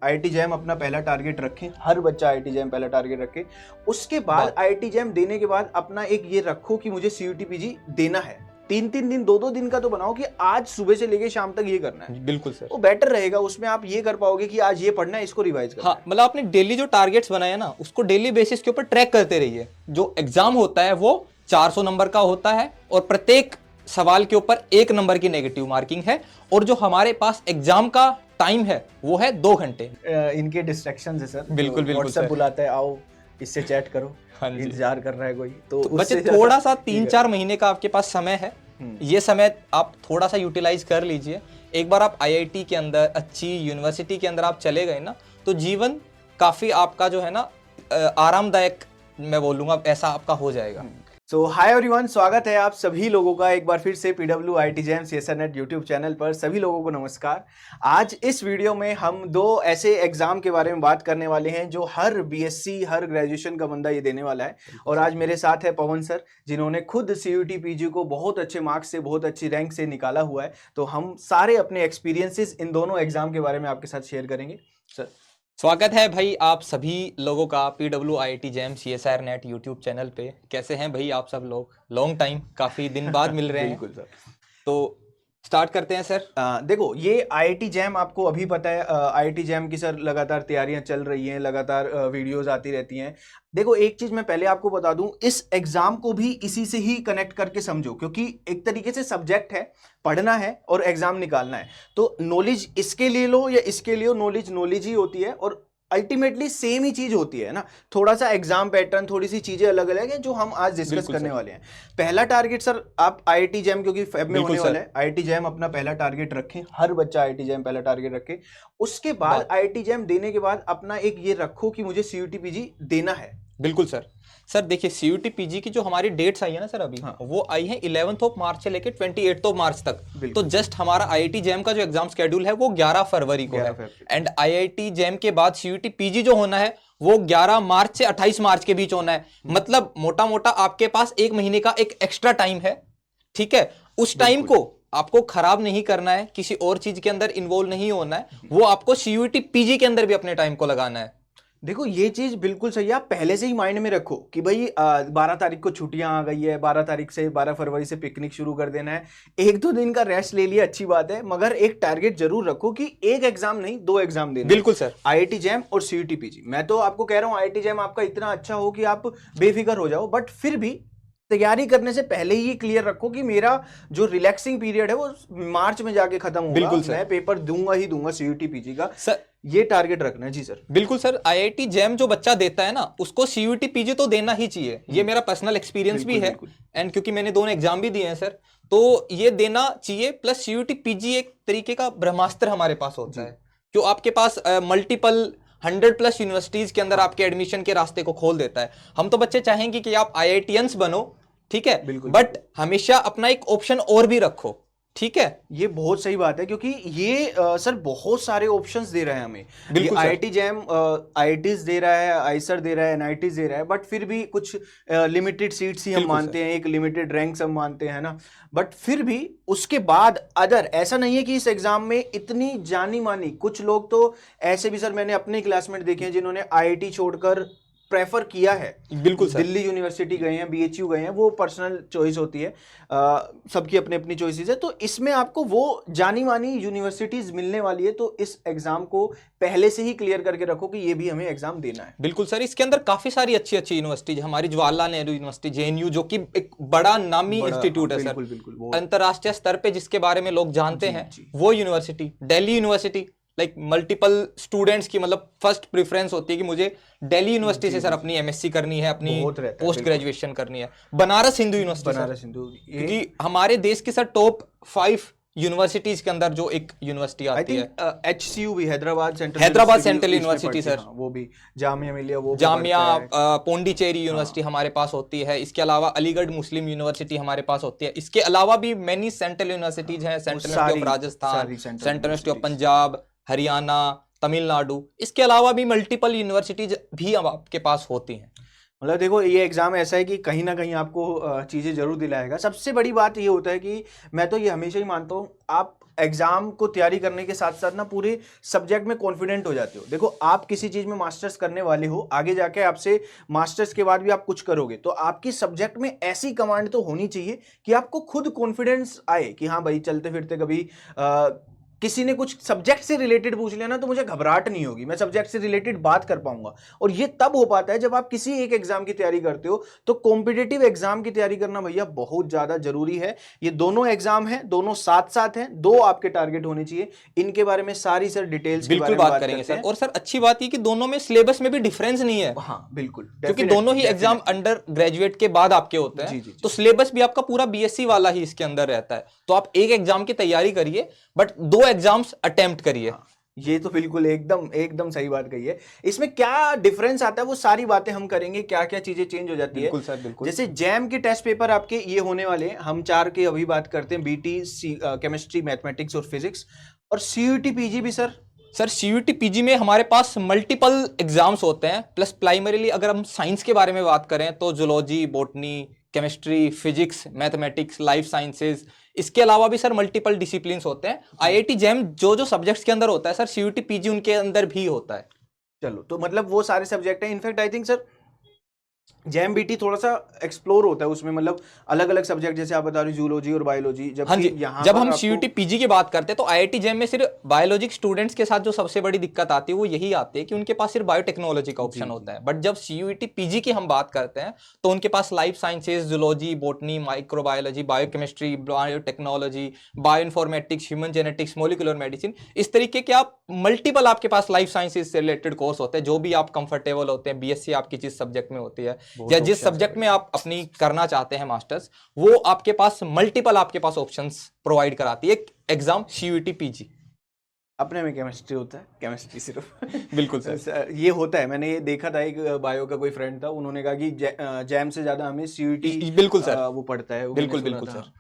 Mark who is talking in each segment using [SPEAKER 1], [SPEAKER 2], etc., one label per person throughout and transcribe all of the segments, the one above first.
[SPEAKER 1] IIT jam अपना पहला target रखें, हर बच्चा आईआईटी जैम पहला टारगेट रखे। उसके बाद आईआईटी जैम देने के बाद अपना एक ये रखो कि मुझे सीयूटी पीजी देना है। 3-3 दिन 2-2 दिन का तो बनाओ कि आज सुबह से लेके शाम तक ये करना है।
[SPEAKER 2] बिल्कुल सर,
[SPEAKER 1] वो बेटर रहेगा। उसमें आप ये कर पाओगे कि आज ये पढ़ना है, इसको रिवाइज करना
[SPEAKER 2] हाँ, मतलब आपने डेली जो टारगेट्स बनाए ना उसको डेली बेसिस के ऊपर ट्रैक करते रहिए। जो एग्जाम होता है वो 400 नंबर का होता है और प्रत्येक सवाल के ऊपर 1 नंबर की नेगेटिव मार्किंग है। और जो हमारे पास एग्जाम का टाइम है वो है 2 घंटे।
[SPEAKER 1] इनके डिस्ट्रैक्शन है सर।
[SPEAKER 2] बिल्कुल बिल्कुल
[SPEAKER 1] व्हाट्सएप
[SPEAKER 2] सर,
[SPEAKER 1] बुलाता है, आओ इससे चैट करो,
[SPEAKER 2] हाँ जी।
[SPEAKER 1] इंतजार कर रहा है कोई, तो
[SPEAKER 2] बच्चे
[SPEAKER 1] उससे
[SPEAKER 2] थोड़ा सा
[SPEAKER 1] ये
[SPEAKER 2] 3-4 महीने का आपके पास समय है। ये समय आप थोड़ा सा यूटिलाइज कर लीजिए। एक बार आप आईआईटी के अंदर, अच्छी यूनिवर्सिटी के अंदर आप चले गए ना, तो जीवन काफी आपका जो है ना आरामदायक, मैं बोलूंगा ऐसा आपका हो जाएगा।
[SPEAKER 1] सो हाय एवरीवन, स्वागत है आप सभी लोगों का एक बार फिर से PW IIT JAM CSIR NET YouTube channel पर। सभी लोगों को नमस्कार। आज इस वीडियो में हम 2 ऐसे एग्जाम के बारे में बात करने वाले हैं जो हर बीएससी, हर ग्रेजुएशन का बंदा ये देने वाला है। और आज मेरे साथ है पवन सर, जिन्होंने खुद सीयूटी पीजी को बहुत अच्छे मार्क्स से, बहुत अच्छी रैंक से निकाला हुआ है। तो हम सारे अपने एक्सपीरियंसेस इन दोनों एग्जाम के बारे में आपके साथ शेयर करेंगे। सर
[SPEAKER 2] स्वागत है भाई आप सभी लोगों का PW IIT JAM CSIR NET YouTube channel पे। कैसे हैं भाई आप सब लोग? लॉन्ग टाइम, काफी दिन बाद मिल रहे हैं।
[SPEAKER 1] बिल्कुल सर।
[SPEAKER 2] तो स्टार्ट करते हैं सर।
[SPEAKER 1] देखो, ये आईआईटी जैम आपको अभी पता है, आईआईटी जैम की सर लगातार तैयारियां चल रही हैं, लगातार वीडियोस आती रहती हैं। देखो, एक चीज मैं पहले आपको बता दूं, इस एग्जाम को भी इसी से ही कनेक्ट करके समझो, क्योंकि एक तरीके से सब्जेक्ट है, पढ़ना है और एग्जाम निकालना है। तो नॉलेज इसके लिए लो या इसके लिए, नॉलेज नॉलेज ही होती है और अल्टीमेटली सेम ही चीज होती है ना। थोड़ा सा एग्जाम पैटर्न, थोड़ी सी चीजें अलग अलग है जो हम आज डिस्कस करने वाले हैं। पहला टारगेट सर, आप आईआईटी जैम, क्योंकि फेब में होने वाला है, आईआईटी जैम अपना पहला टारगेट रखें, हर बच्चा आईआईटी जैम पहला टारगेट रखे। उसके बाद आईआईटी जैम देने के बाद अपना एक ये रखो कि मुझे सीयूटी पीजी देना है।
[SPEAKER 2] बिल्कुल सर। सर देखिए, सीयूटी पीजी की जो हमारी डेट्स आई है ना सर अभी, वो आई है 11 मार्च से लेकर 28 मार्च तक। तो जस्ट हमारा आईआईटी जैम का जो एग्जाम शेड्यूल है वो 11 फरवरी को है। एंड आईआईटी जैम के बाद सीयूटी पीजी जो होना है वो 11 मार्च से 28 मार्च के बीच होना है। मतलब मोटा मोटा आपके पास 1 महीने का एक एक्स्ट्रा टाइम है। ठीक है, उस टाइम को आपको खराब नहीं करना है, किसी और चीज के अंदर इन्वॉल्व नहीं होना है, वो आपको सीयूटी पीजी के अंदर भी अपने टाइम को लगाना है।
[SPEAKER 1] देखो, ये चीज बिल्कुल सही है। आप पहले से ही माइंड में रखो कि भाई 12 तारीख को छुट्टियां आ गई है, 12 तारीख से 12 फरवरी से पिकनिक शुरू कर देना है। 1-2 दिन का रेस्ट ले लिया, अच्छी बात है, मगर एक टारगेट जरूर रखो कि एक एग्जाम नहीं 2 एग्जाम देना।
[SPEAKER 2] बिल्कुल सर।
[SPEAKER 1] आईआईटी जैम और सीयूटी पीजी, मैं तो आपको कह रहा हूँ आईआईटी जैम आपका इतना अच्छा हो कि आप बेफिक्र हो जाओ, बट फिर भी तैयारी करने से पहले ही क्लियर रखो कि मेरा जो रिलैक्सिंग पीरियड है वो मार्च में जाके खत्म होगा।
[SPEAKER 2] बिल्कुल सर।
[SPEAKER 1] मैं पेपर दूंगा ही दूंगा सीयूटी पीजी का।
[SPEAKER 2] सर
[SPEAKER 1] ये टारगेट रखना है। जी सर।
[SPEAKER 2] बिल्कुल सर। आईआईटी जैम जो बच्चा देता है ना उसको सीयूटी पीजी तो देना ही चाहिए। ये मेरा पर्सनल एक्सपीरियंस भी है। एंड क्योंकि मैंने दोनों एग्जाम भी दिए हैं सर, तो ये देना चाहिए। प्लस सीयूटी पीजी एक तरीके का ब्रह्मास्त्र हमारे पास होता है, जो आपके पास मल्टीपल 100+ यूनिवर्सिटीज के अंदर आपके एडमिशन के रास्ते को खोल देता है। हम तो बच्चे चाहेंगे कि आप आईआईटीएंस बनो, ठीक है, बट हमेशा अपना एक ऑप्शन और भी रखो। ठीक है,
[SPEAKER 1] ये बहुत सही बात है, क्योंकि ये सर बहुत सारे ऑप्शंस दे रहा है हमें। ये आईआईटी जैम आईआईटीज दे रहा है, आईसर दे रहा है, एनआईटीज दे रहा है, बट फिर भी कुछ लिमिटेड सीट्स ही हम मानते हैं, एक लिमिटेड रैंक्स हम मानते हैं ना। बट फिर भी उसके बाद अदर, ऐसा नहीं है कि इस एग्जाम में इतनी जानी मानी, कुछ लोग तो ऐसे भी सर मैंने अपने क्लासमेट देखे हैं जिन्होंने आईआईटी छोड़कर प्रेफर किया है।
[SPEAKER 2] बिल्कुल सर।
[SPEAKER 1] दिल्ली यूनिवर्सिटी गए हैं, बीएचयू गए हैं, वो पर्सनल चॉइस होती है, सबकी अपनी अपनी चॉइसेस है। तो इसमें आपको वो जानी मानी यूनिवर्सिटीज मिलने वाली है, तो इस एग्जाम को पहले से ही क्लियर करके रखो कि ये भी हमें एग्जाम देना है।
[SPEAKER 2] बिल्कुल सर। इसके अंदर काफी सारी अच्छी अच्छी यूनिवर्सिटीज, हमारी जवाहरलाल नेहरू यूनिवर्सिटी जेएनयू, जो कि एक बड़ा नामी इंस्टीट्यूट है सर, अंतरराष्ट्रीय स्तर पे जिसके बारे में लोग जानते हैं, वो university. Delhi university like multiple students की मतलब फर्स्ट प्रेफरेंस होती है कि मुझे दिल्ली यूनिवर्सिटी से सर अपनी एमएससी करनी है, अपनी पोस्ट ग्रेजुएशन करनी है। बनारस हिंदू यूनिवर्सिटी,
[SPEAKER 1] बनारस हिंदू,
[SPEAKER 2] क्योंकि हमारे देश की सर टॉप 5 यूनिवर्सिटीज के अंदर जो एक यूनिवर्सिटी आती है।
[SPEAKER 1] एचसीयू भी, हैदराबाद
[SPEAKER 2] सेंट्रल यूनिवर्सिटी सर,
[SPEAKER 1] वो भी जामिया मिलिया, वो
[SPEAKER 2] जामिया पोंडिचेरी यूनिवर्सिटी हमारे पास होती है। इसके अलावा अलीगढ़ मुस्लिम यूनिवर्सिटी हमारे पास होती है। इसके अलावा भी मेनी सेंट्रल यूनिवर्सिटीज हैं, central university of Rajasthan, central university of Punjab, Haryana, Tamil Nadu. इसके अलावा भी मल्टीपल यूनिवर्सिटीज भी अब आपके पास होती हैं।
[SPEAKER 1] मतलब देखो, ये एग्जाम ऐसा है कि कहीं ना कहीं आपको चीजें जरूर दिलाएगा। सबसे बड़ी बात ये होता है कि मैं तो ये हमेशा ही मानता हूँ, आप एग्जाम को तैयारी करने के साथ साथ ना पूरे सब्जेक्ट में कॉन्फिडेंट हो जाते हो। देखो आप किसी चीज में मास्टर्स करने वाले हो, आगे जाके आपसे मास्टर्स के बाद भी आप कुछ करोगे तो आपकी सब्जेक्ट में ऐसी कमांड तो होनी चाहिए कि आपको खुद कॉन्फिडेंस आए कि हाँ भाई चलते फिरते कभी किसी ने कुछ सब्जेक्ट से रिलेटेड पूछ लिया ना तो मुझे घबराहट नहीं होगी, मैं सब्जेक्ट से रिलेटेड बात कर पाऊंगा। और ये तब हो पाता है जब आप किसी एक एग्जाम की तैयारी करते हो। तो कॉम्पिटिटिव एग्जाम की तैयारी करना भैया बहुत ज्यादा जरूरी है। ये दोनों एग्जाम हैं, दोनों साथ साथ हैं, दो आपके टारगेट होने चाहिए। इनके बारे में सारी सर डिटेल्स
[SPEAKER 2] बिल्कुल बात करेंगे सर। और सर अच्छी बात है कि दोनों में सिलेबस में भी डिफरेंस नहीं है।
[SPEAKER 1] हाँ बिल्कुल,
[SPEAKER 2] क्योंकि दोनों ही एग्जाम अंडर ग्रेजुएट के बाद आपके होते हैं। तो सिलेबस भी आपका पूरा बीएससी वाला ही इसके अंदर रहता है। तो आप एक एग्जाम की तैयारी करिए बट दो एग्जाम्स अटेम्प्ट करिए।
[SPEAKER 1] ये तो बिल्कुल एकदम सही बात कही है। इसमें क्या डिफरेंस आता है वो सारी बातें हम करेंगे, क्या क्या चीजें चेंज हो जाती है।
[SPEAKER 2] बिल्कुल सर, बिल्कुल।
[SPEAKER 1] जैसे जैम के टेस्ट पेपर आपके ये होने वाले हैं, हम 4 की अभी बात करते हैं, बीटी, केमिस्ट्री, मैथमेटिक्स और फिजिक्स। और सीयूटी पीजी भी सर
[SPEAKER 2] सीयूटी पीजी में हमारे पास मल्टीपल एग्जाम्स होते हैं। प्लस प्राइमरीली अगर हम साइंस के बारे में बात करें तो zoology, botany, chemistry, physics, mathematics, life sciences, इसके अलावा भी सर मल्टीपल डिसिप्लिन्स होते हैं। आईआईटी जैम जो सब्जेक्ट्स के अंदर होता है सर, सीयूटी पीजी उनके अंदर भी होता है।
[SPEAKER 1] चलो तो मतलब वो सारे सब्जेक्ट हैं। In fact I think sir jam BT थोड़ा सा एक्सप्लोर होता है उसमें, मतलब अलग अलग सब्जेक्ट जैसे आप बता रहे जूलॉजी और बायोलॉजी।
[SPEAKER 2] हाँ जी, जब हम सीयूटी पीजी की बात करते हैं तो आईआईटी जैम में सिर्फ बायोलॉजिक स्टूडेंट्स के साथ जो सबसे बड़ी दिक्कत आती है वो यही आती है कि उनके पास सिर्फ बायोटेक्नोलॉजी का ऑप्शन होता है। बट जब सीयूटी पीजी की हम बात करते हैं तो उनके पास life sciences, zoology, botany, microbiology, biochemistry, biotechnology, bioinformatics, human genetics, molecular medicine, इस तरीके के आप मल्टीपल आपके पास लाइफ साइंसेज से रिलेटेड कोर्स होते हैं जो भी आप कंफर्टेबल होते हैं। बीएससी आपकी जिस सब्जेक्ट में होती है या जिस सब्जेक्ट में आप अपनी करना चाहते हैं मास्टर्स, वो आपके पास मल्टीपल आपके पास ऑप्शंस प्रोवाइड कराती है एग्जाम सीयूटी पीजी।
[SPEAKER 1] अपने में केमिस्ट्री होता है, केमिस्ट्री सिर्फ
[SPEAKER 2] बिल्कुल सर,
[SPEAKER 1] ये होता है। मैंने ये देखा था, एक बायो का कोई फ्रेंड था, उन्होंने कहा कि जैम से ज्यादा हमें सीयूटी
[SPEAKER 2] बिल्कुल सर
[SPEAKER 1] वो पढ़ता है।
[SPEAKER 2] बिल्कुल बिल्कुल सर।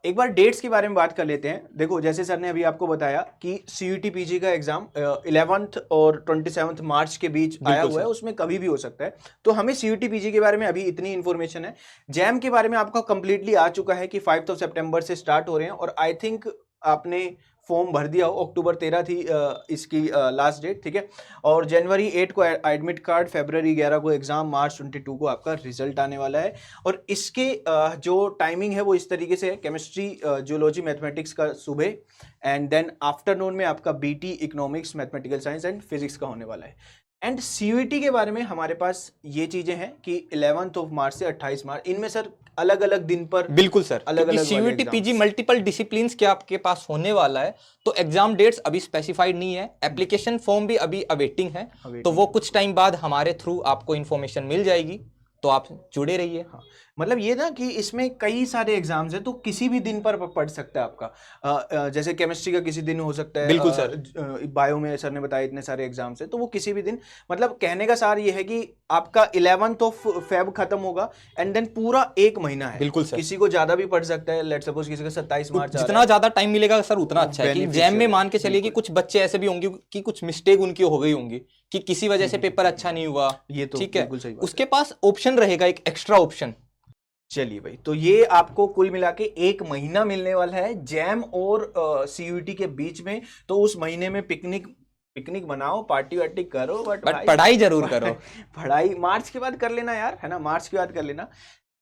[SPEAKER 1] एक बार डेट्स के बारे में बात कर लेते हैं। देखो जैसे सर ने अभी आपको बताया कि सीयूटी पीजी का एग्जाम 11th और 27 मार्च के बीच आया हुआ है, उसमें कभी भी हो सकता है। तो हमें सीयूटी पीजी के बारे में अभी इतनी इंफॉर्मेशन है। जैम के बारे में आपका कंप्लीटली आ चुका है कि 5 सितंबर से स्टार्ट हो रहे हैं। और आई थिंक आपने फॉर्म भर दिया हो, अक्टूबर 13 थी इसकी लास्ट डेट, ठीक है। और जनवरी 8 को एडमिट कार्ड, फरवरी 11 को एग्जाम, मार्च 22 को आपका रिजल्ट आने वाला है। और इसके जो टाइमिंग है वो इस तरीके से है, केमिस्ट्री, जूलॉजी, मैथमेटिक्स का सुबह, एंड देन आफ्टरनून में आपका BT, economics, mathematical science and physics का होने वाला है। एंड सीयूटी के बारे में हमारे पास ये चीजें हैं कि 11 मार्च से 28 मार्च, इनमें सर अलग अलग दिन पर।
[SPEAKER 2] बिल्कुल सर,
[SPEAKER 1] अलग अलग
[SPEAKER 2] सीयूटी पीजी मल्टीपल डिसिप्लिन्स के आपके पास होने वाला है। तो एग्जाम डेट्स अभी स्पेसिफाइड नहीं है, एप्लीकेशन फॉर्म भी अभी अवेटिंग है। तो वो कुछ टाइम बाद हमारे थ्रू आपको इन्फॉर्मेशन मिल जाएगी, तो आप जुड़े रहिए।
[SPEAKER 1] हाँ, मतलब ये ना कि इसमें कई सारे एग्जाम्स हैं, तो किसी भी दिन पर पढ़ सकता है आपका। जैसे केमिस्ट्री का किसी दिन हो सकता है,
[SPEAKER 2] बिल्कुल सर।
[SPEAKER 1] बायो में सर ने बताया इतने सारे एग्जाम्स हैं, तो वो किसी भी दिन, मतलब कहने का सार ये है कि आपका 11 फेब खत्म होगा एंड देन पूरा एक महीना है।
[SPEAKER 2] बिल्कुल सर।
[SPEAKER 1] किसी को ज्यादा भी पढ़ सकता है, लेट्स सपोज किसी का 27 मार्च,
[SPEAKER 2] जितना ज्यादा टाइम मिलेगा सर उतना अच्छा है। कि जैम में मान के चलिए कि कुछ बच्चे ऐसे भी होंगे कि कुछ मिस्टेक उनकी हो गई होंगी कि किसी वजह से पेपर अच्छा नहीं हुआ,
[SPEAKER 1] ये तो
[SPEAKER 2] ठीक है,
[SPEAKER 1] बिल्कुल सही बात
[SPEAKER 2] उसके पास ऑप्शन रहेगा, एक एक्स्ट्रा ऑप्शन।
[SPEAKER 1] चलिए भाई, तो ये आपको कुल मिला के एक महीना मिलने वाला है जैम और सीयूटी के बीच में। तो उस महीने में पिकनिक बनाओ, पार्टी वार्टी करो, बट
[SPEAKER 2] पढ़ाई जरूर करो।
[SPEAKER 1] पढ़ाई मार्च के बाद कर लेना यार, है ना, मार्च के बाद कर लेना।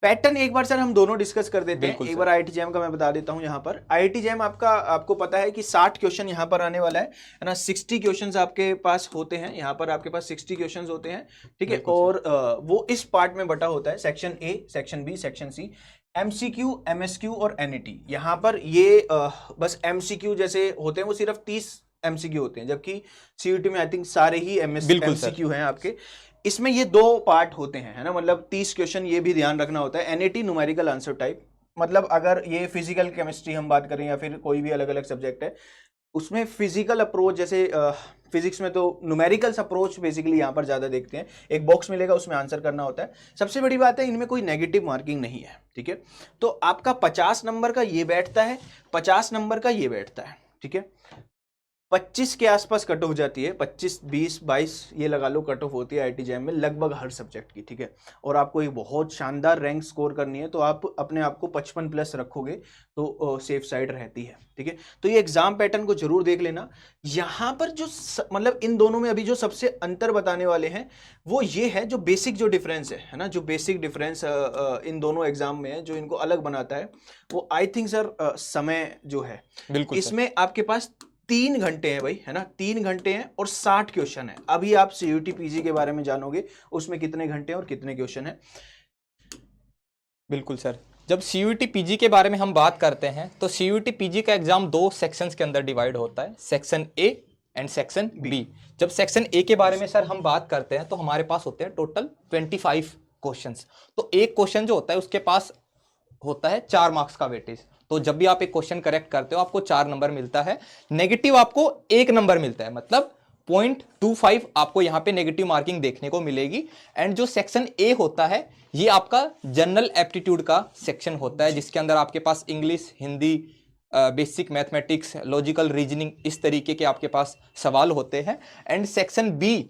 [SPEAKER 1] पैटर्न एक बार सर हम दोनों डिस्कस कर देते हैं। एक बार आईआईटी जैम का मैं बता देता हूं। यहाँ पर आईआईटी जैम आपको पता है कि 60 क्वेश्चन यहाँ पर आने वाला है ना। 60 क्वेश्चंस आपके पास होते हैं, यहाँ पर आपके पास 60 क्वेश्चंस होते हैं, ठीक है। और वो इस पार्ट में बटा होता है, section A, section B, section C, MCQ, MSQ और एनईटी। यहाँ पर ये बस एमसीक्यू जैसे होते हैं वो सिर्फ 30 एमसीक्यू होते हैं, जबकि सीयूटी में आई थिंक सारे ही एमसीक्यू हैं आपके। इसमें ये दो पार्ट होते हैं, है ना, मतलब 30 क्वेश्चन, ये भी ध्यान रखना होता है। एनईटी न्यूमेरिकल आंसर टाइप, मतलब अगर ये फिजिकल केमिस्ट्री हम बात करें या फिर कोई भी अलग अलग सब्जेक्ट है, उसमें फिजिकल अप्रोच, जैसे फिजिक्स में तो न्यूमेरिकल्स अप्रोच बेसिकली यहाँ पर ज्यादा देखते हैं। एक बॉक्स मिलेगा, उसमें आंसर करना होता है। सबसे बड़ी बात है, इनमें कोई नेगेटिव मार्किंग नहीं है, ठीक है। तो आपका 50 नंबर का ये बैठता है, 50 नंबर का ये बैठता है, ठीक है। 25 के आसपास कट ऑफ जाती है, 25, 20, 22 ये लगा लो कट ऑफ होती है आईटी जैम में लगभग हर सब्जेक्ट की, ठीक है। और आपको एक बहुत शानदार रैंक स्कोर करनी है तो आप अपने आप को 55 प्लस रखोगे तो सेफ साइड रहती है, ठीक है। तो ये एग्जाम पैटर्न को जरूर देख लेना। यहाँ पर जो मतलब इन दोनों में अभी जो सबसे अंतर बताने वाले हैं वो ये है, जो बेसिक जो डिफरेंस है ना, जो बेसिक डिफरेंस इन दोनों एग्जाम में है, जो इनको अलग बनाता है वो आई थिंक सर समय जो है।
[SPEAKER 2] बिल्कुल
[SPEAKER 1] इसमें आपके पास 3 घंटे हैं भाई, है ना, 3 घंटे हैं और 60 क्वेश्चन है। अभी आप सीयूटी पीजी के बारे में जानोगे उसमें कितने घंटे और कितने क्वेश्चन है।
[SPEAKER 2] बिल्कुल सर, जब सीयूटी पीजी के बारे में हम बात करते हैं तो सीयूटी पीजी का एग्जाम 2 सेक्शंस के अंदर डिवाइड होता है, section A and section B. जब सेक्शन ए के बारे में सर हम बात करते हैं तो हमारे पास होते हैं टोटल 25 क्वेश्चंस। तो एक क्वेश्चन जो होता है उसके पास होता है 4 मार्क्स का वेटेज। तो जब भी आप एक क्वेश्चन करेक्ट करते हो आपको 4 नंबर मिलता है, नेगेटिव आपको 1 नंबर मिलता है, मतलब 0.25 आपको यहाँ पे नेगेटिव मार्किंग देखने को मिलेगी। एंड जो सेक्शन ए होता है ये आपका जनरल एप्टीट्यूड का सेक्शन होता है, जिसके अंदर आपके पास English, Hindi, basic mathematics, logical reasoning, इस तरीके के आपके पास सवाल होते हैं। एंड सेक्शन बी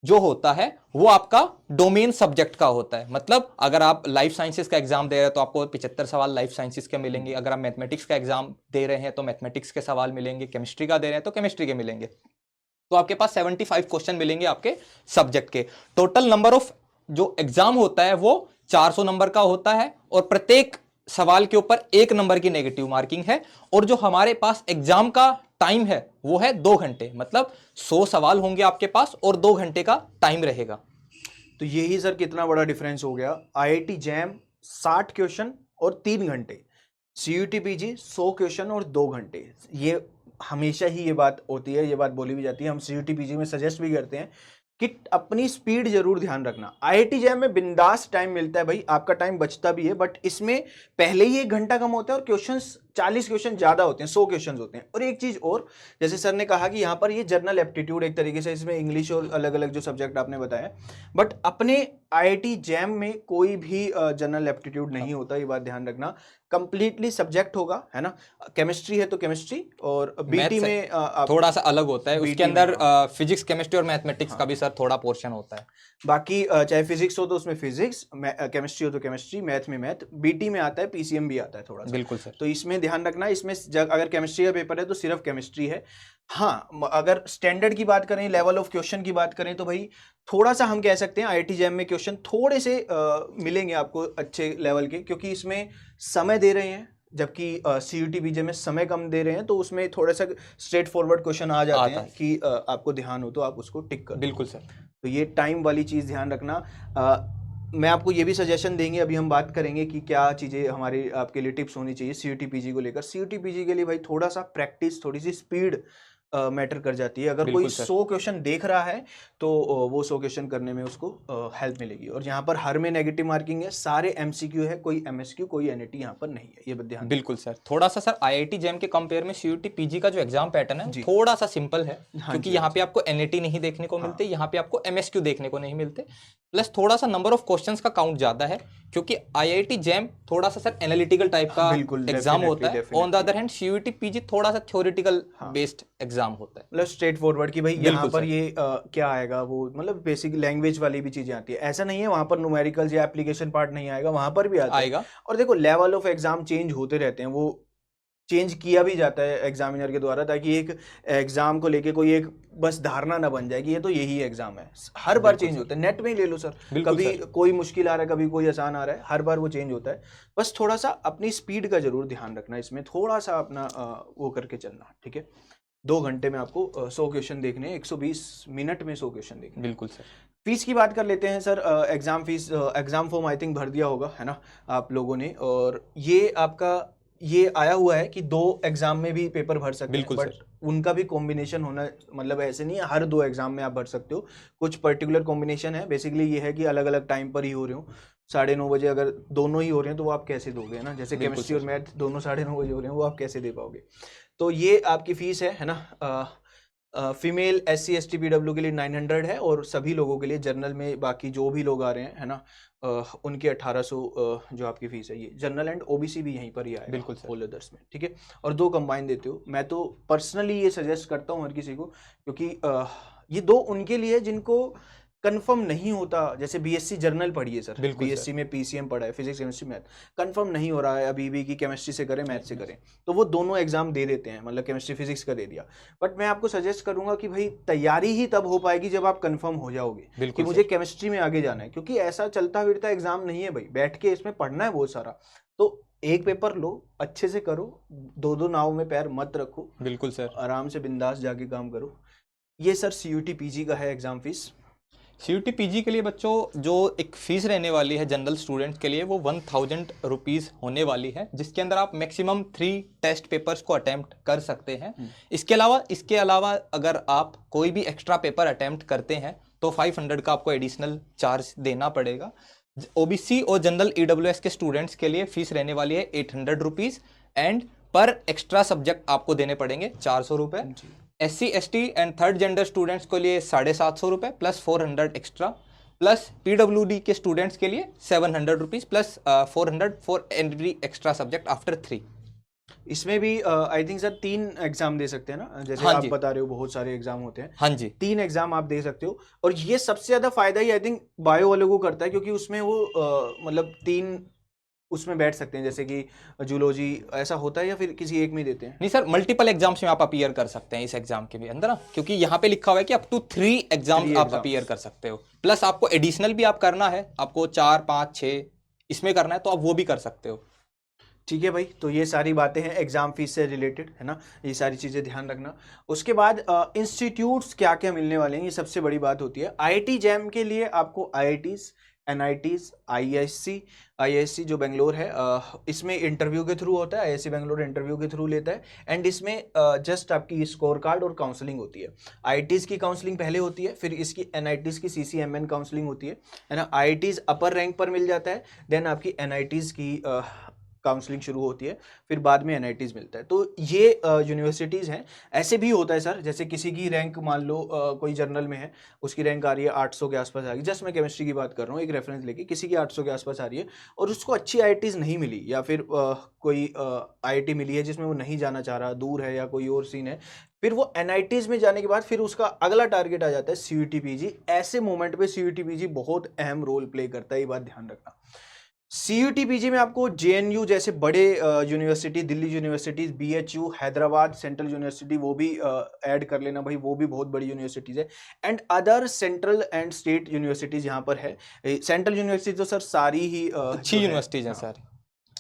[SPEAKER 2] जो होता है वो आपका डोमेन सब्जेक्ट का होता है, मतलब अगर आप लाइफ साइंसेस का एग्जाम दे रहे हैं तो आपको 75 सवाल लाइफ साइंसेस के मिलेंगे, अगर आप मैथमेटिक्स का एग्जाम दे रहे हैं तो मैथमेटिक्स के सवाल मिलेंगे, केमिस्ट्री का दे रहे हैं तो केमिस्ट्री के मिलेंगे। तो आपके पास 75 क्वेश्चन मिलेंगे आपके सब्जेक्ट के। टोटल नंबर ऑफ जो एग्जाम होता है वो 400 नंबर का होता है और प्रत्येक सवाल के ऊपर 1 नंबर की नेगेटिव मार्किंग है। और जो हमारे पास एग्जाम का टाइम है वो है 2 घंटे, मतलब 100 सवाल होंगे आपके पास और 2 घंटे का टाइम रहेगा।
[SPEAKER 1] तो यही सर कितना बड़ा डिफरेंस हो गया। आईआईटी जैम 60 क्वेश्चन और 3 घंटे, सीयूटी पीजी 100 क्वेश्चन और 2 घंटे। ये हमेशा ही ये बात होती है, ये बात बोली भी जाती है, हम सीयूटी पीजी में सजेस्ट भी करते हैं कि अपनी स्पीड जरूर ध्यान रखना। आईआईटी जैम में बिंदास टाइम मिलता है भाई, आपका टाइम बचता भी है, बट इसमें पहले ही 1 घंटा कम होता है और क्वेश्चंस 40 क्वेश्चन ज्यादा होते हैं, 100 क्वेश्चन होते हैं। और एक चीज और, जैसे सर ने कहा कि यहाँ पर ये जनरल एप्टीट्यूड एक तरीके से, इसमें इंग्लिश और अलग अलग जो सब्जेक्ट आपने बताया, बट अपने आईआईटी जैम में कोई भी जनरल एप्टीट्यूड नहीं होता, ये बात ध्यान रखना। कंप्लीटली सब्जेक्ट होगा, है ना। केमिस्ट्री है तो केमिस्ट्री, और बीटी में
[SPEAKER 2] थोड़ा सा अलग होता है, उसके अंदर फिजिक्स, केमिस्ट्री और मैथमेटिक्स का भी सर थोड़ा पोर्शन होता है।
[SPEAKER 1] बाकी चाहे फिजिक्स हो तो उसमें फिजिक्स, केमिस्ट्री हो तो केमिस्ट्री, मैथ में मैथ, बीटी में आता है, पीसीएम भी आता है थोड़ा सा।
[SPEAKER 2] बिल्कुल सर।
[SPEAKER 1] तो इसमें ध्यान रखना, इसमें अगर केमिस्ट्री का पेपर है तो सिर्फ केमिस्ट्री है। हाँ, अगर स्टैंडर्ड की बात करें, लेवल ऑफ क्वेश्चन की बात करें, तो भाई थोड़ा सा हम कह सकते हैं आईआईटी जैम में क्वेश्चन थोड़े से मिलेंगे आपको अच्छे लेवल के, क्योंकि इसमें समय दे रहे हैं, जबकि सीयूटी पीजी में समय कम दे रहे हैं, तो उसमें थोड़ा सा स्ट्रेट फॉरवर्ड क्वेश्चन आ जाते हैं कि आपको ध्यान हो तो आप उसको टिक कर।
[SPEAKER 2] बिल्कुल सर।
[SPEAKER 1] तो ये टाइम वाली चीज़ ध्यान रखना। मैं आपको ये भी सजेशन देंगे, अभी हम बात करेंगे कि क्या चीज़ें हमारी आपके लिए टिप्स होनी चाहिए सीयूटी पीजी को लेकर। सीयूटी पीजी के लिए भाई थोड़ा सा प्रैक्टिस, थोड़ी सी स्पीड मैटर कर जाती है। अगर कोई 100 क्वेश्चन देख रहा है तो वो 100 क्वेश्चन करने में उसको हेल्प मिलेगी। और यहाँ पर हर में नेगेटिव मार्किंग है, सारे एमसीक्यू है, कोई एमएसक्यू, कोई एनईटी यहाँ पर नहीं है, ये ध्यान।
[SPEAKER 2] बिल्कुल सर। थोड़ा सा सर आईआईटी जैम के कंपेयर में सीयूटी पीजी का जो एग्जाम पैटर्न है थोड़ा सा सिंपल है, क्योंकि यहाँ पे आपको एनईटी नहीं देखने को मिलते, यहाँ पे आपको एमएसक्यू देखने को नहीं मिलते, प्लस थोड़ा सा नंबर ऑफ क्वेश्चंस का काउंट ज्यादा है, क्योंकि आईआईटी जैम थोड़ा सा सर एनालिटिकल टाइप का एग्जाम होता है। On the other hand CUET PG थोड़ा सा थ्योरेटिकल बेस्ड एग्जाम होता है,
[SPEAKER 1] मतलब स्ट्रेट फॉरवर्ड की भाई यहाँ पर ये क्या आएगा, वो मतलब बेसिक लैंग्वेज वाली भी चीजें आती है। ऐसा नहीं है वहां पर न्यूमेरिकल्स या एप्लीकेशन पार्ट नहीं आएगा, वहां पर भी आएगा। और देखो लेवल ऑफ एग्जाम चेंज होते रहते हैं, वो चेंज किया भी जाता है एग्जामिनर के द्वारा, ताकि एक एग्जाम को लेके कोई एक बस धारणा ना बन जाए कि ये तो यही एग्जाम है। हर बार चेंज होता है, नेट में ही ले लो सर, कभी कोई मुश्किल आ रहा है, कभी कोई आसान आ रहा है, हर बार वो चेंज होता है। बस थोड़ा सा अपनी स्पीड का जरूर ध्यान रखना, इसमें थोड़ा सा अपना वो करके चलना, ठीक है। 2 घंटे में आपको 100 क्वेश्चन देखने, 120 मिनट में 100 क्वेश्चन देखने।
[SPEAKER 2] बिल्कुल सर।
[SPEAKER 1] फीस की बात कर लेते हैं sir. Exam fees, exam form I think भर दिया होगा, है ना, आप लोगों ने, और ये आपका ये आया हुआ है कि 2 एग्जाम में भी पेपर भर सकते हैं, बट उनका भी कॉम्बिनेशन होना, मतलब ऐसे नहीं है हर 2 एग्जाम में आप भर सकते हो, कुछ पर्टिकुलर कॉम्बिनेशन है। बेसिकली ये है कि अलग अलग टाइम पर ही हो रहे हो, 9:30 बजे अगर दोनों ही हो रहे हैं तो वो आप कैसे दोगे, है ना। जैसे केमिस्ट्री और मैथ दोनों 9:30 बजे हो रहे हैं, वो आप कैसे दे पाओगे। तो ये आपकी फीस है ना। फीमेल SC ST PW के लिए 900 है, और सभी लोगों के लिए जनरल में बाकी जो भी लोग आ रहे हैं, है ना, उनकी 1800 जो आपकी फीस है। ये जनरल एंड OBC भी यहीं पर ही आएगा,
[SPEAKER 2] बिल्कुल
[SPEAKER 1] ऑल अदर्स में, ठीक है। और 2 कंबाइन देते हो। मैं तो पर्सनली ये सजेस्ट करता हूँ हर किसी को, क्योंकि ये 2 उनके लिए जिनको कंफर्म नहीं होता, जैसे BSc जर्नल पढ़िए सर, BSc में PCM पढ़ा है, फिजिक्स केमिस्ट्री मैथ, कंफर्म नहीं हो रहा है अभी भी कि केमिस्ट्री से करें मैथ से करें, तो वो दोनों एग्जाम दे देते हैं, मतलब केमिस्ट्री फिजिक्स का दे दिया। बट मैं आपको सजेस्ट करूंगा कि भाई तैयारी ही तब हो पाएगी जब आप कंफर्म हो जाओगे कि मुझे केमिस्ट्री में आगे जाना है, क्योंकि ऐसा चलता फिरता एग्जाम नहीं है भाई, बैठ के इसमें पढ़ना है बहुत सारा। तो एक पेपर लो, अच्छे से करो, 2-2 नाव में पैर मत रखो,
[SPEAKER 2] बिल्कुल सर,
[SPEAKER 1] आराम से बिंदास जाके काम करो। ये सर CUT PG का है एग्जाम फीस।
[SPEAKER 2] CUT PG के लिए बच्चों जो एक फीस रहने वाली है जनरल स्टूडेंट्स के लिए, वो 1000 रुपीज़ होने वाली है, जिसके अंदर आप मैक्सिमम 3 टेस्ट पेपर्स को अटेम्प्ट कर सकते हैं। इसके अलावा अगर आप कोई भी एक्स्ट्रा पेपर अटेम्प्ट करते हैं तो 500 का आपको एडिशनल चार्ज देना पड़ेगा। OBC और जनरल EWS के स्टूडेंट्स के लिए फीस रहने वाली है 800 रुपीज़, एंड पर एक्स्ट्रा सब्जेक्ट आपको देने पड़ेंगे 400 रुपये। SC ST and third gender students के लिए 750 रुपये प्लस 400 एक्स्ट्रा, प्लस PWD के स्टूडेंट्स के लिए 700 rupees plus 400 for every extra subject after 3।
[SPEAKER 1] इसमें भी आई थिंक सर 3 एग्जाम दे सकते हैं ना, जैसे आप बता रहे हो बहुत सारे एग्जाम होते हैं।
[SPEAKER 2] हाँ जी,
[SPEAKER 1] 3 एग्जाम आप दे सकते हो, और ये सबसे ज्यादा फायदा ही आई थिंक बायो वालों को करता है, क्योंकि उसमें वो मतलब 3 उसमें बैठ सकते हैं, जैसे कि जूलॉजी ऐसा होता है, या फिर किसी एक में देते हैं?
[SPEAKER 2] नहीं सर, मल्टीपल एग्जाम्स में आप अपीयर कर सकते हैं इस एग्जाम के भी अंदर ना, क्योंकि यहाँ पे लिखा हुआ है कि अप टू 3 एग्जाम्स आप अपीयर कर सकते हो, प्लस आपको एडिशनल भी आप करना है, आपको 4, 5, 6 इसमें करना है तो आप वो भी कर सकते हो।
[SPEAKER 1] ठीक है भाई, तो ये सारी बातें हैं एग्जाम फीस से रिलेटेड, है ना, ये सारी चीज़ें ध्यान रखना। उसके बाद इंस्टीट्यूट्स क्या क्या मिलने वाले हैं, ये सबसे बड़ी बात होती है। IIT जैम के लिए आपको IITs, NITs, IISc जो बेंगलोर है, इसमें इंटरव्यू के थ्रू होता है, IISc बेंगलोर इंटरव्यू के थ्रू लेता है, एंड इसमें जस्ट आपकी स्कोर कार्ड और काउंसलिंग होती है। IITs की काउंसलिंग पहले होती है, फिर इसकी NITs की CCMN काउंसलिंग होती है ना। IITs अपर रैंक पर मिल जाता है, देन आपकी NITs की काउंसलिंग शुरू होती है, फिर बाद में NITs मिलता है। तो ये यूनिवर्सिटीज़ हैं। ऐसे भी होता है सर, जैसे किसी की रैंक मान लो कोई जर्नल में है, उसकी रैंक आ रही है 800 के आसपास आ रही है, जस्ट मैं केमिस्ट्री की बात कर रहा हूँ, एक रेफरेंस लेके, किसी की 800 के आसपास आ रही है और उसको अच्छी IITs नहीं मिली, या फिर कोई IIT मिली है जिसमें वो नहीं जाना चाह रहा, दूर है या कोई और सीन है, फिर वो NITs में जाने के बाद फिर उसका अगला टारगेट आ जाता है CUT PG। ऐसे मोमेंट पे CUT PG बहुत अहम रोल प्ले करता है, ये बात ध्यान रखना। CUT PG में आपको JNU जैसे बड़े university, Delhi universities, BHU, Hyderabad central university, वो भी ऐड कर लेना भाई, वो भी बहुत बड़ी यूनिवर्सिटीज है, and other central and state universities यहाँ पर है। सेंट्रल यूनिवर्सिटी तो सर सारी ही
[SPEAKER 2] अच्छी यूनिवर्सिटीज हैं सर,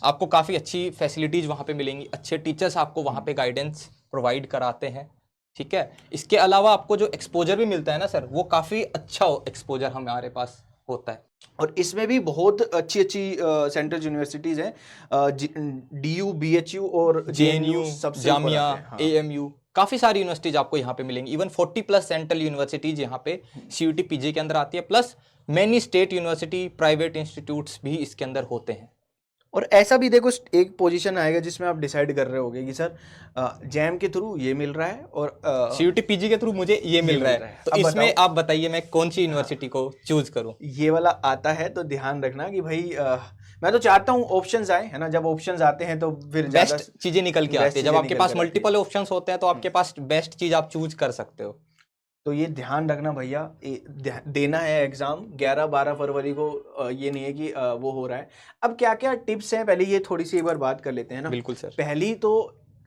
[SPEAKER 2] आपको काफ़ी अच्छी फैसिलिटीज़ वहाँ पे मिलेंगी, अच्छे टीचर्स आपको वहाँ पे गाइडेंस प्रोवाइड कराते हैं, ठीक है। इसके अलावा आपको जो एक्सपोजर भी मिलता है ना सर, वो काफ़ी अच्छा एक्सपोजर हमारे पास होता है।
[SPEAKER 1] और इसमें भी बहुत अच्छी अच्छी सेंट्रल यूनिवर्सिटीज़ हैं, DU, BHU और JNU, सबसे
[SPEAKER 2] जामिया, AMU, काफ़ी सारी यूनिवर्सिटीज़ आपको यहाँ पे मिलेंगी। इवन 40+ सेंट्रल यूनिवर्सिटीज़ यहाँ पे CUT PG के अंदर आती है, plus many state university, private institutes भी इसके अंदर होते हैं।
[SPEAKER 1] और ऐसा भी देखो, एक पोजीशन आएगा जिसमें आप डिसाइड कर रहे होगे कि सर जैम के थ्रू ये मिल रहा है और
[SPEAKER 2] CUT PG के थ्रू मुझे ये मिल रहा है, तो इसमें आप बताइए मैं कौन सी यूनिवर्सिटी को चूज करूं।
[SPEAKER 1] ये वाला आता है तो ध्यान रखना कि भाई मैं तो चाहता हूँ ऑप्शंस आए, है ना, जब ऑप्शंस आते हैं तो फिर
[SPEAKER 2] बेस्ट चीजें निकल के आती है। जब आपके पास मल्टीपल ऑप्शंस होते हैं तो आपके पास बेस्ट चीज आप चूज कर सकते हो।
[SPEAKER 1] तो ये ध्यान रखना भैया, देना है एग्जाम 11-12 फरवरी को, ये नहीं है कि वो हो रहा है। अब क्या क्या टिप्स हैं, पहले ये थोड़ी सी एक बार बात कर लेते हैं ना।
[SPEAKER 2] बिल्कुल सर।
[SPEAKER 1] पहली तो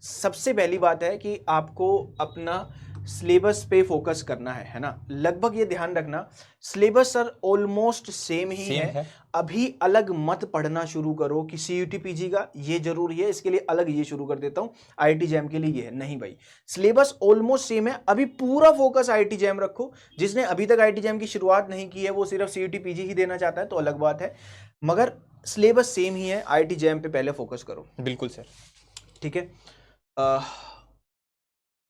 [SPEAKER 1] सबसे पहली बात है कि आपको अपना सिलेबस पे फोकस करना है ना। लगभग ये ध्यान रखना, सिलेबस सर ऑलमोस्ट सेम ही है। अभी अलग मत पढ़ना शुरू करो कि CUT PG का ये जरूरी है, इसके लिए अलग ये शुरू कर देता हूँ, IIT जैम के लिए ये है, नहीं भाई, सिलेबस ऑलमोस्ट सेम है। अभी पूरा फोकस IIT जैम रखो। जिसने अभी तक IIT जैम की शुरुआत नहीं की है, वो सिर्फ CUT PG ही देना चाहता है तो अलग बात है, मगर सिलेबस सेम ही है। IIT जैम पे पहले फोकस करो।
[SPEAKER 2] बिल्कुल सर,
[SPEAKER 1] ठीक है।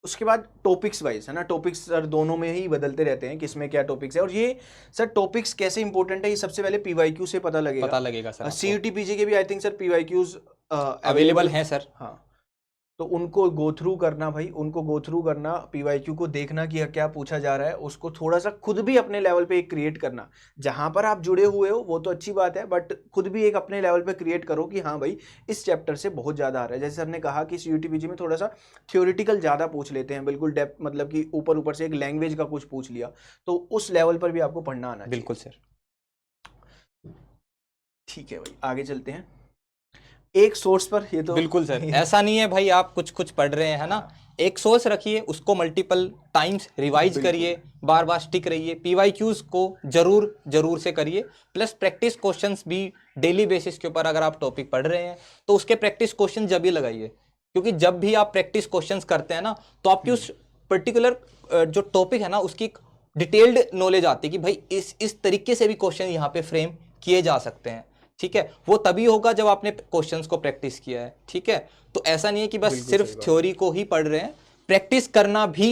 [SPEAKER 1] उसके बाद टॉपिक्स वाइज, है ना, टॉपिक्स सर दोनों में ही बदलते रहते हैं, किसमें क्या टॉपिक्स है, और ये सर टॉपिक्स कैसे इंपॉर्टेंट है, ये सबसे पहले PYQ से पता लगेगा
[SPEAKER 2] सर।
[SPEAKER 1] CUT PG के भी I think sir PYQs
[SPEAKER 2] available हैं सर।
[SPEAKER 1] हाँ, तो उनको गो थ्रू करना भाई, उनको गो थ्रू करना, पीवाईक्यू को देखना कि क्या पूछा जा रहा है, उसको थोड़ा सा खुद भी अपने लेवल पे एक क्रिएट करना। जहां पर आप जुड़े हुए हो वो तो अच्छी बात है, बट खुद भी एक अपने लेवल पे क्रिएट करो कि हाँ भाई इस चैप्टर से बहुत ज़्यादा आ रहा है। जैसे सर ने कहा कि CUT/PG में थोड़ा सा थ्योरिटिकल ज़्यादा पूछ लेते हैं, बिल्कुल डेप्थ, मतलब कि ऊपर ऊपर से एक लैंग्वेज का कुछ पूछ लिया, तो उस लेवल पर भी आपको पढ़ना आना चाहिए।
[SPEAKER 2] बिल्कुल सर।
[SPEAKER 1] ठीक है भाई, आगे चलते हैं। एक सोर्स पर, ये तो
[SPEAKER 2] बिल्कुल सर, ऐसा नहीं है भाई आप कुछ कुछ पढ़ रहे हैं, है ना, एक सोर्स रखिए, उसको मल्टीपल टाइम्स रिवाइज करिए, बार बार स्टिक रहिए, पीवाईक्यूज को जरूर से करिए, प्लस प्रैक्टिस क्वेश्चंस भी डेली बेसिस के ऊपर अगर आप टॉपिक पढ़ रहे हैं तो उसके प्रैक्टिस क्वेश्चन जब ही लगाइए, क्योंकि जब भी आप प्रैक्टिस क्वेश्चंस करते हैं ना तो आपकी उस पर्टिकुलर जो टॉपिक है ना उसकी डिटेल्ड नॉलेज आती है कि भाई इस तरीके से भी क्वेश्चन यहाँ पे फ्रेम किए जा सकते हैं। ठीक है, वो तभी होगा जब आपने क्वेश्चंस को प्रैक्टिस किया है। ठीक है, तो ऐसा नहीं है कि बस सिर्फ थ्योरी को ही पढ़ रहे हैं, प्रैक्टिस करना भी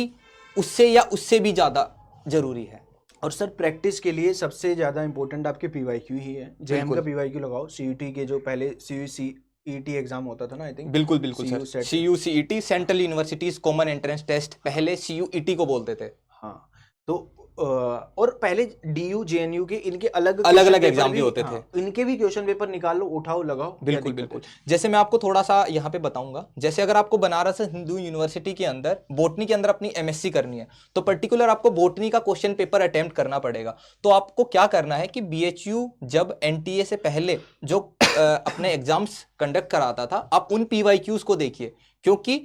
[SPEAKER 2] उससे या उससे भी ज्यादा जरूरी है।
[SPEAKER 1] और सर प्रैक्टिस के लिए सबसे ज्यादा इंपॉर्टेंट आपके पीवाईक्यू ही है। जैम का पीवाईक्यू लगाओ, CUT के जो पहले CUCET एग्जाम होता था ना, आई थिंक।
[SPEAKER 2] बिल्कुल sir, CUCET central universities common entrance test, पहले CUET को बोलते थे।
[SPEAKER 1] हाँ, तो और पहले DU JNU के इनके अलग
[SPEAKER 2] एग्जाम भी होते थे,
[SPEAKER 1] इनके भी क्वेश्चन पेपर निकालो, उठाओ, लगाओ।
[SPEAKER 2] बिल्कुल। जैसे मैं आपको थोड़ा सा यहाँ पे बताऊंगा, जैसे अगर आपको बनारस हिंदू यूनिवर्सिटी के अंदर बोटनी के अंदर अपनी MSc करनी है तो पर्टिकुलर आपको बोटनी का क्वेश्चन पेपर अटेम्प्ट करना पड़ेगा। तो आपको क्या करना है कि BHU जब NTA से पहले जो अपने एग्जाम्स कंडक्ट कराता था, आप उन PYQs को देखिए, क्योंकि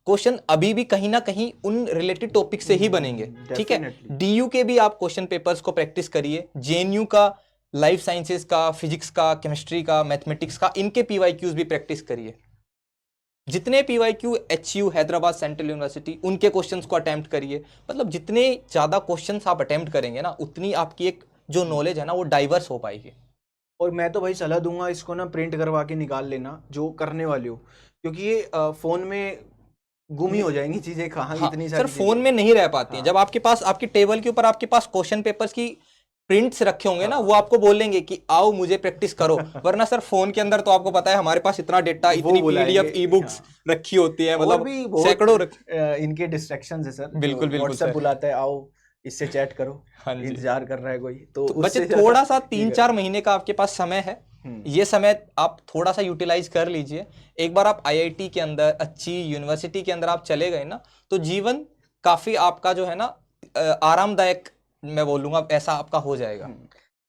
[SPEAKER 2] क्वेश्चन अभी भी कहीं ना कहीं उन रिलेटेड टॉपिक से ही बनेंगे। ठीक है, DU के भी आप क्वेश्चन पेपर्स को प्रैक्टिस करिए, JNU का लाइफ साइंसेज का, फिजिक्स का, केमिस्ट्री का, मैथमेटिक्स का, इनके PYQs भी प्रैक्टिस करिए। जितने PYQ HU Hyderabad central university, उनके क्वेश्चंस को अटेम्प्ट करिए। मतलब जितने ज्यादा क्वेश्चंस आप अटेम्प्ट करेंगे ना, उतनी आपकी एक जो नॉलेज है ना वो डाइवर्स हो पाएगी।
[SPEAKER 1] और मैं तो भाई सलाह दूंगा इसको ना प्रिंट करवा के निकाल लेना जो करने वाले हो, क्योंकि ये फोन में गुम ही हो जाएंगी चीजें। कहाँ इतनी सारी
[SPEAKER 2] सर फोन में नहीं रह पाती हैं। जब आपके पास आपकी टेबल के ऊपर आपके पास क्वेश्चन पेपर्स की प्रिंट्स रखे होंगे ना, वो आपको बोलेंगे कि आओ मुझे प्रैक्टिस करो। वरना सर फोन के अंदर तो आपको पता है हमारे पास इतना डेटा, इतनी PDF ई-बुक्स रखी होती है, मतलब सैकड़ों
[SPEAKER 1] इनके डिस्ट्रैक्शंस है सर।
[SPEAKER 2] बिल्कुल
[SPEAKER 1] व्हाट्सएप बुलाता है, आओ इससे चैट करो, इंतजार कर रहा है कोई, तो
[SPEAKER 2] बच्चे थोड़ा सा 3-4 महीने का आपके पास समय है, ये समय आप थोड़ा सा यूटिलाइज कर लीजिए। एक बार आप IIT के अंदर, अच्छी यूनिवर्सिटी के अंदर आप चले गए ना, तो जीवन काफी आपका जो है ना आरामदायक, मैं बोलूंगा ऐसा आपका हो जाएगा।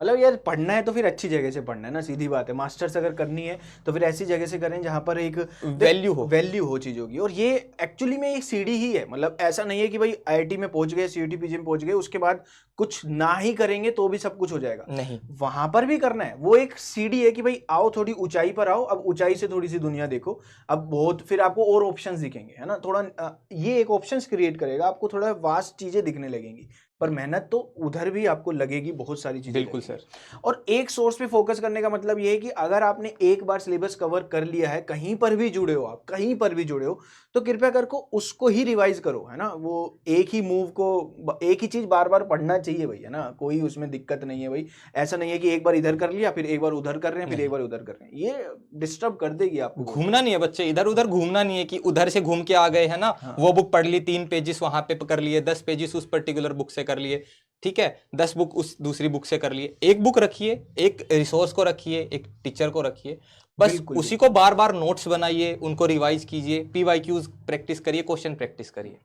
[SPEAKER 1] मतलब यार पढ़ना है तो फिर अच्छी जगह से पढ़ना है ना, सीधी बात है। मास्टर्स अगर करनी है तो फिर ऐसी जगह से करें जहां पर एक वैल्यू हो चीजों की। और ये एक्चुअली में एक सीढ़ी ही है, मतलब ऐसा नहीं है कि भाई IIT में पहुंच गए, CUT/PG में पहुंच गए, उसके बाद कुछ ना ही करेंगे तो भी सब कुछ हो जाएगा।
[SPEAKER 2] नहीं,
[SPEAKER 1] वहां पर भी करना है। वो एक सीढ़ी है कि भाई आओ थोड़ी ऊंचाई पर आओ, अब ऊंचाई से थोड़ी सी दुनिया देखो, अब बहुत फिर आपको और ऑप्शंस दिखेंगे, है ना। थोड़ा ये एक ऑप्शंस क्रिएट करेगा, आपको थोड़ा वास्ट चीजें दिखने लगेंगी, पर मेहनत तो उधर भी आपको लगेगी, बहुत सारी चीजें।
[SPEAKER 2] बिल्कुल सर।
[SPEAKER 1] और एक सोर्स पे फोकस करने का मतलब ये है कि अगर आपने एक बार सिलेबस कवर कर लिया है, कहीं पर भी जुड़े हो आप, कहीं पर भी जुड़े हो, तो कृपया करके उसको ही रिवाइज करो, है ना। वो एक ही मूव को, एक ही चीज बार बार पढ़ना चाहिए भाई, है ना, कोई उसमें दिक्कत नहीं है भाई। ऐसा नहीं है कि एक बार इधर कर लिया, फिर एक बार उधर कर रहे हैं, फिर एक बार उधर कर रहे हैं, ये डिस्टर्ब कर देगी आपको।
[SPEAKER 2] घूमना नहीं है बच्चे, इधर उधर घूमना नहीं है कि उधर से घूम के आ गए, है ना। वो बुक पढ़ ली, 3 पेजेस वहां पे कर लिए, 10 पेजेस उस पर्टिकुलर बुक से कर लिए, ठीक है, 10 बुक उस दूसरी बुक से कर लिए। एक बुक रखिए, एक रिसोर्स को रखिए, एक टीचर को रखिए, बस उसी को बार बार नोट्स बनाइए, उनको रिवाइज कीजिए, PYQs प्रैक्टिस करिए, क्वेश्चन प्रैक्टिस करिए।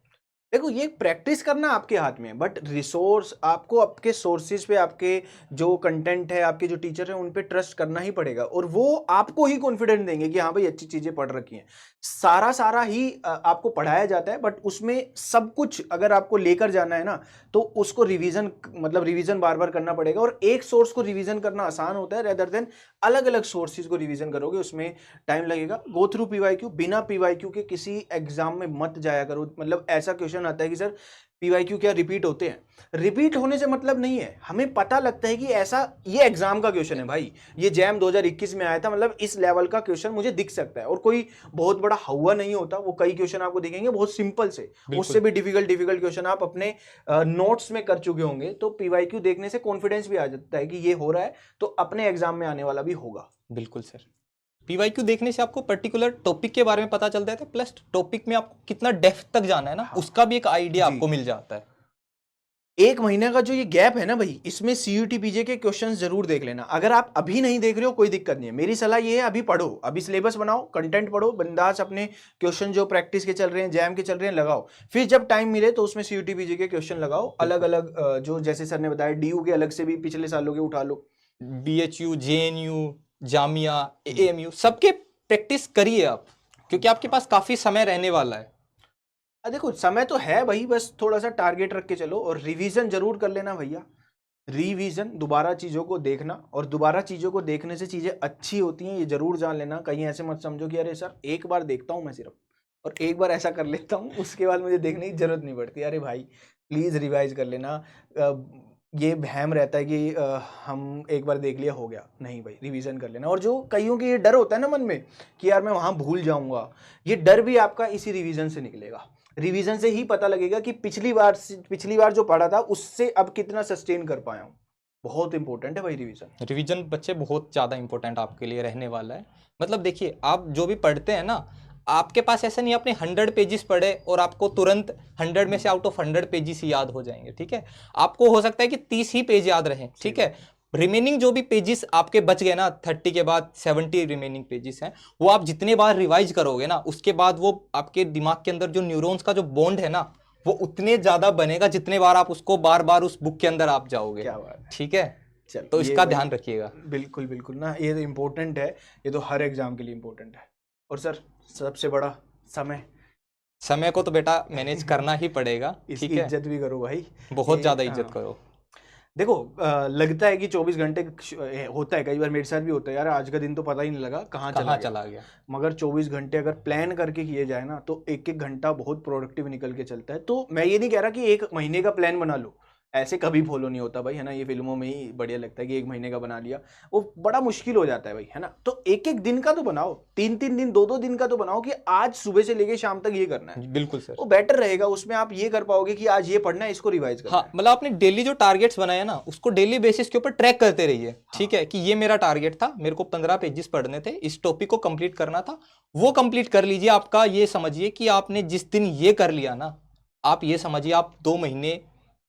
[SPEAKER 1] देखो ये प्रैक्टिस करना आपके हाथ में है, बट रिसोर्स आपको आपके सोर्सेज पे, आपके जो कंटेंट है, आपके जो टीचर है, उन पे ट्रस्ट करना ही पड़ेगा। और वो आपको ही कॉन्फिडेंस देंगे कि हाँ भाई अच्छी चीजें पढ़ रखी हैं। सारा ही आपको पढ़ाया जाता है, बट उसमें सब कुछ अगर आपको लेकर जाना है ना, तो उसको रिवीजन बार बार करना पड़ेगा। और एक सोर्स को रिवीजन करना आसान होता है, रेदर देन अलग अलग सोर्सेज को रिवीजन करोगे उसमें टाइम लगेगा। गो थ्रू PYQ, बिना PYQ के किसी एग्जाम में मत जाया करो। मतलब ऐसा क्वेश्चन आता है कि सर PYQ क्या रिपीट होते हैं? रिपीट होने से मतलब नहीं है, हमें पता लगता है कि ऐसा ये एग्जाम का क्वेश्चन है भाई, ये जैम 2021 में आया था, मतलब इस लेवल का क्वेश्चन मुझे दिख सकता है। और कोई बहुत बड़ा हवा नहीं होता, वो कई क्वेश्चन आपको दिखेंगे बहुत सिंपल से, उससे भी डिफिकल्ट क्वेश्चन आप अपने नोट्स में कर चुके होंगे, तो PYQ देखने से कॉन्फिडेंस भी आ जाता है कि ये हो रहा है तो अपने एग्जाम में आने वाला भी होगा।
[SPEAKER 2] बिल्कुल सर, पीवाईक्यू देखने से आपको पर्टिकुलर टॉपिक के बारे में पता चल जाता है, प्लस टॉपिक में आपको कितना डेप्थ तक जाना है ना, उसका भी एक आइडिया आपको मिल जाता है।
[SPEAKER 1] एक महीने का जो ये गैप है ना भाई, इसमें सीयूटी पीजे के क्वेश्चंस जरूर देख लेना। अगर आप अभी नहीं देख रहे हो कोई दिक्कत नहीं है, मेरी सलाह ये है अभी पढ़ो, अभी सिलेबस बनाओ, कंटेंट पढ़ो, बिंदास अपने क्वेश्चन जो प्रैक्टिस के चल रहे हैं, जैम के चल रहे हैं लगाओ, फिर जब टाइम मिले तो उसमें सीयूटी पीजे के क्वेश्चन लगाओ, अलग अलग जो जैसे सर ने बताया डीयू के अलग से भी पिछले सालों के उठा लो,
[SPEAKER 2] बीएचयू, जेएनयू, जामिया, एएमयू सबके प्रैक्टिस करिए आप, क्योंकि आपके पास काफी समय रहने वाला है।
[SPEAKER 1] देखो समय तो है भाई, बस थोड़ा सा टारगेट रख के चलो और रिवीजन जरूर कर लेना भैया। रिवीजन, दोबारा चीज़ों को देखना, और दोबारा चीज़ों को देखने से चीज़ें अच्छी होती हैं, ये जरूर जान लेना। कहीं ऐसे मत समझो कि अरे सर एक बार देखता हूँ मैं सिर्फ और एक बार ऐसा कर लेता हूँ, उसके बाद मुझे देखने की जरूरत नहीं पड़ती। अरे भाई प्लीज़ रिवाइज कर लेना। ये वहम रहता है कि हम एक बार देख लिया हो गया, नहीं भाई रिवीजन कर लेना। और जो कईयों की ये डर होता है ना मन में कि यार मैं वहाँ भूल जाऊँगा, ये डर भी आपका इसी रिवीजन से निकलेगा। रिवीजन से ही पता लगेगा कि पिछली बार जो पढ़ा था उससे अब कितना सस्टेन कर पाया हूँ। बहुत इंपॉर्टेंट है भाई रिवीजन।
[SPEAKER 2] रिवीजन बच्चे बहुत ज़्यादा इंपॉर्टेंट आपके लिए रहने वाला है। मतलब देखिए, आप जो भी पढ़ते हैं ना, आपके पास ऐसा नहीं आपने 100 पेजेस पढ़े और आपको तुरंत 100 में से आउट ऑफ 100 पेजेस ही याद हो जाएंगे, ठीक है। आपको हो सकता है कि 30 ही पेज याद रहें, ठीक है। रिमेनिंग जो भी पेजेस आपके बच गए ना, 30 के बाद 70 रिमेनिंग पेजेस हैं, वो आप जितने बार रिवाइज करोगे ना, उसके बाद वो आपके दिमाग के अंदर जो न्यूरॉन्स का जो बॉन्ड है ना, वो उतने ज्यादा बनेगा जितने बार आप उसको बार बार उस बुक के अंदर आप जाओगे।
[SPEAKER 1] क्या बात है,
[SPEAKER 2] ठीक है।
[SPEAKER 1] चल
[SPEAKER 2] तो इसका ध्यान रखिएगा।
[SPEAKER 1] बिल्कुल बिल्कुल ना, ये तो इम्पोर्टेंट है, ये तो हर एग्जाम के लिए इम्पोर्टेंट है। और सर सबसे बड़ा समय
[SPEAKER 2] को तो बेटा मैनेज करना ही पड़ेगा, ठीक है।
[SPEAKER 1] इज्जत भी करो भाई,
[SPEAKER 2] बहुत ज्यादा इज्जत करो।
[SPEAKER 1] देखो लगता है कि 24 घंटे होता है, कई बार मेरे साथ भी होता है यार आज का दिन तो पता ही नहीं लगा कहाँ चला गया। मगर 24 घंटे अगर प्लान करके किए जाए ना तो एक एक घंटा बहुत प्रोडक्टिव निकल के चलता है। तो मैं ये नहीं कह रहा कि एक महीने का प्लान बना लो, ऐसे कभी फॉलो नहीं होता भाई, है ना। ये फिल्मों में ही बढ़िया लगता है कि एक महीने का बना लिया, वो बड़ा मुश्किल हो जाता है भाई, है ना। तो एक एक दिन का तो बनाओ, 3-3 दिन 2-2 दिन का तो बनाओ कि आज सुबह से लेके शाम तक ये करना है।
[SPEAKER 2] बिल्कुल सर,
[SPEAKER 1] वो बेटर रहेगा, उसमें आप ये कर पाओगे कि आज ये पढ़ना है, इसको रिवाइज करना।
[SPEAKER 2] हाँ, मतलब आपने डेली जो टारगेट्स बनाए ना, उसको डेली बेसिस के ऊपर ट्रैक करते रहिए, ठीक है। कि ये मेरा टारगेट था, मेरे को 15 पेजेस पढ़ने थे, इस टॉपिक को कंप्लीट करना था, वो कंप्लीट कर लीजिए। आपका ये समझिए कि आपने जिस दिन ये कर लिया ना, आप ये समझिए आप 2 महीने,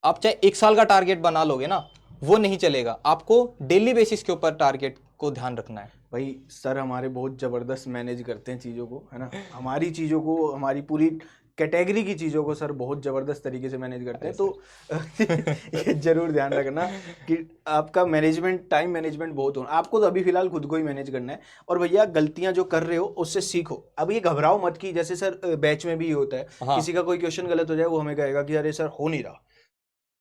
[SPEAKER 2] आप चाहे 1 साल का टारगेट बना लोगे ना, वो नहीं चलेगा। आपको डेली बेसिस के ऊपर टारगेट को ध्यान रखना है।
[SPEAKER 1] भाई सर हमारे बहुत ज़बरदस्त मैनेज करते हैं चीज़ों को, है ना। हमारी चीज़ों को, हमारी पूरी कैटेगरी की चीज़ों को सर बहुत ज़बरदस्त तरीके से मैनेज करते हैं। तो ये जरूर ध्यान रखना कि आपका मैनेजमेंट, टाइम मैनेजमेंट बहुत होना। आपको तो अभी फिलहाल खुद को ही मैनेज करना है। और भैया गलतियां जो कर रहे हो उससे सीखो। अब ये घबराओ मत कि जैसे सर बैच में भी होता है, किसी का कोई क्वेश्चन गलत हो जाए, वो हमें कहेगा कि अरे सर हो नहीं रहा,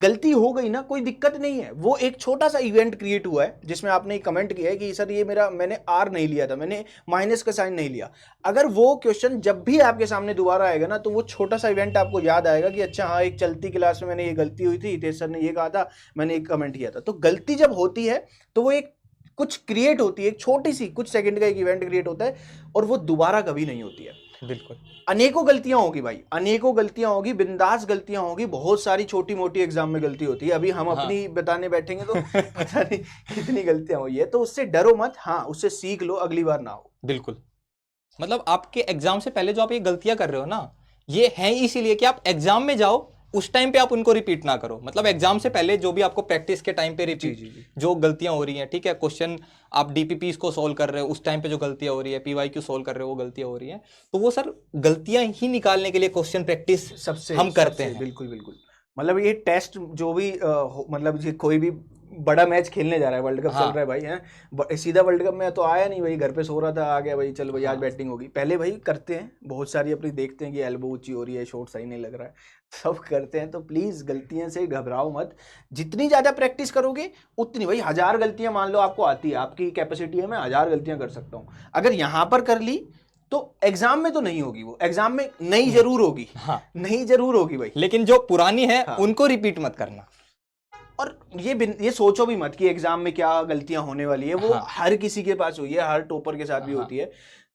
[SPEAKER 1] गलती हो गई ना, कोई दिक्कत नहीं है। वो एक छोटा सा इवेंट क्रिएट हुआ है जिसमें आपने कमेंट किया है कि सर ये मैंने आर नहीं लिया था, मैंने माइनस का साइन नहीं लिया। अगर वो क्वेश्चन जब भी आपके सामने दोबारा आएगा ना, तो वो छोटा सा इवेंट आपको याद आएगा कि अच्छा हाँ, एक चलती क्लास में मैंने ये गलती हुई थी, तेज सर ने ये कहा था, मैंने एक कमेंट किया था। तो गलती जब होती है तो वो एक कुछ क्रिएट होती है, एक छोटी सी कुछ सेकंड का एक इवेंट क्रिएट होता है, और वो दोबारा कभी नहीं होती है।
[SPEAKER 2] बिल्कुल,
[SPEAKER 1] अनेकों गलतियां होगी भाई, अनेकों गलतियां होगी, बिंदास गलतियां होगी, बहुत सारी छोटी मोटी एग्जाम में गलती होती है। अभी हम अपनी बताने बैठेंगे तो पता नहीं कितनी गलतियां हुई है। तो उससे डरो मत, हाँ उससे सीख लो, अगली बार ना हो।
[SPEAKER 2] बिल्कुल। मतलब आपके एग्जाम से पहले जो आप ये गलतियां कर रहे हो ना, ये है इसीलिए कि आप एग्जाम में जाओ, उस टाइम पे आप उनको रिपीट ना करो। मतलब एग्जाम से पहले जो भी आपको प्रैक्टिस के टाइम पे रिपीट जो गलतियां हो रही हैं, ठीक है, क्वेश्चन आप डीपीपीस को सोल्व कर रहे हो, उस टाइम पे जो गलतियां हो रही है, पीवाईक्यू सोल्व कर रहे हो, वो गलतियां हो रही हैं, तो वो सर गलतियां ही निकालने के लिए क्वेश्चन प्रैक्टिस सबसे हम करते हैं।
[SPEAKER 1] बिल्कुल बिल्कुल। मतलब ये टेस्ट जो भी मतलब ये कोई भी बड़ा मैच खेलने जा रहा है, वर्ल्ड कप चल रहा है भाई, है सीधा वर्ल्ड कप में तो आया नहीं भाई, घर पे सो रहा था, आ गया भाई, चल भाई आज बैटिंग होगी। पहले भाई करते हैं, बहुत सारी अपनी देखते हैं कि एल्बो ऊंची हो रही है, शॉट सही नहीं लग रहा है, सब करते हैं। तो प्लीज गलतियां से घबराओ मत, जितनी ज्यादा प्रैक्टिस करोगे उतनी, भाई 1000 गलतियां मान लो आपको आती है, आपकी कैपेसिटी है, मैं 1000 गलतियां कर सकता हूँ। अगर यहाँ पर कर ली तो एग्जाम में तो नहीं होगी, वो एग्जाम में नई जरूर होगी, हाँ नई जरूर होगी भाई,
[SPEAKER 2] लेकिन जो पुरानी है उनको रिपीट मत करना।
[SPEAKER 1] और ये सोचो भी मत कि एग्जाम में क्या गलतियां होने वाली है, वो हर किसी के पास हुई है, हर टॉपर के साथ भी होती है।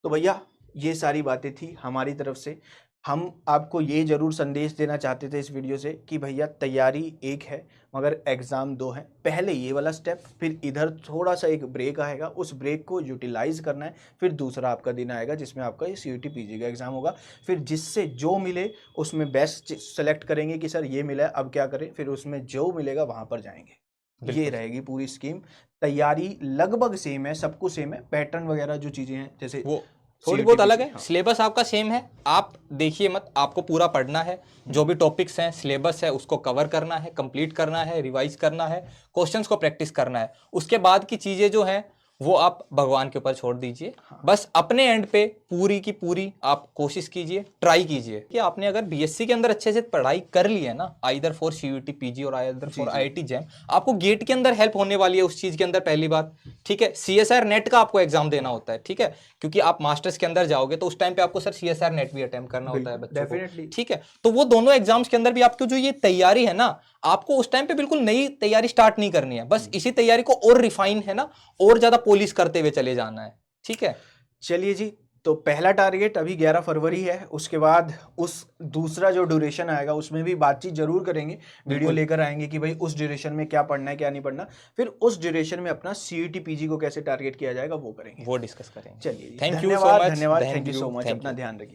[SPEAKER 1] तो भैया ये सारी बातें थी हमारी तरफ से। हम आपको ये जरूर संदेश देना चाहते थे इस वीडियो से कि भैया तैयारी एक है मगर एग्ज़ाम दो है। पहले ये वाला स्टेप, फिर इधर थोड़ा सा एक ब्रेक आएगा, उस ब्रेक को यूटिलाइज करना है, फिर दूसरा आपका दिन आएगा जिसमें आपका ये CUET PG का एग्ज़ाम होगा। फिर जिससे जो मिले उसमें बेस्ट सेलेक्ट करेंगे कि सर ये मिला है अब क्या करें, फिर उसमें जो मिलेगा वहाँ पर जाएंगे। ये रहेगी पूरी स्कीम। तैयारी लगभग सेम है, सब कुछ सेम है, पैटर्न वगैरह जो चीज़ें हैं जैसे
[SPEAKER 2] वो थोड़ी बहुत अलग है। सिलेबस आपका सेम है, आप देखिए मत, आपको पूरा पढ़ना है, जो भी टॉपिक्स हैं सिलेबस है उसको कवर करना है, कंप्लीट करना है, रिवाइज करना है, क्वेश्चंस को प्रैक्टिस करना है। उसके बाद की चीजें जो हैं वो आप भगवान के ऊपर छोड़ दीजिए। बस अपने एंड पे पूरी की पूरी आप कोशिश कीजिए, ट्राई कीजिए कि आपने अगर BSc के अंदर अच्छे से पढ़ाई कर ली है ना, आइदर फॉर CUET PG और आइदर फॉर IIT JAM, आपको गेट के अंदर हेल्प होने वाली है उस चीज के अंदर। पहली बात, ठीक है, CSR नेट का आपको एग्जाम देना होता है, ठीक है, क्योंकि आप मास्टर्स के अंदर जाओगे तो उस टाइम पे आपको सर CSR नेट भी अटेम्प्ट करना होता है बच्चों को, ठीक है। तो वो दोनों एग्जाम्स के अंदर भी आपकी जो ये तैयारी है ना, आपको उस टाइम पे बिल्कुल नई तैयारी स्टार्ट नहीं करनी है, बस इसी तैयारी को और रिफाइन है ना, और ज्यादा पॉलिश करते हुए चले जाना है, ठीक है।
[SPEAKER 1] चलिए जी, तो पहला टारगेट अभी 11 फरवरी है, उसके बाद उस दूसरा जो ड्यूरेशन आएगा उसमें भी बातचीत जरूर करेंगे, वीडियो लेकर आएंगे कि भाई उस ड्यूरेशन में क्या पढ़ना है क्या नहीं पढ़ना, फिर उस ड्यूरेशन में अपना CUET PG को कैसे टारगेट किया जाएगा वो करेंगे,
[SPEAKER 2] वो डिस्कस करेंगे।
[SPEAKER 1] चलिए,
[SPEAKER 2] थैंक यू सो मच,
[SPEAKER 1] धन्यवाद, थैंक यू सो मच, अपना ध्यान रखिए।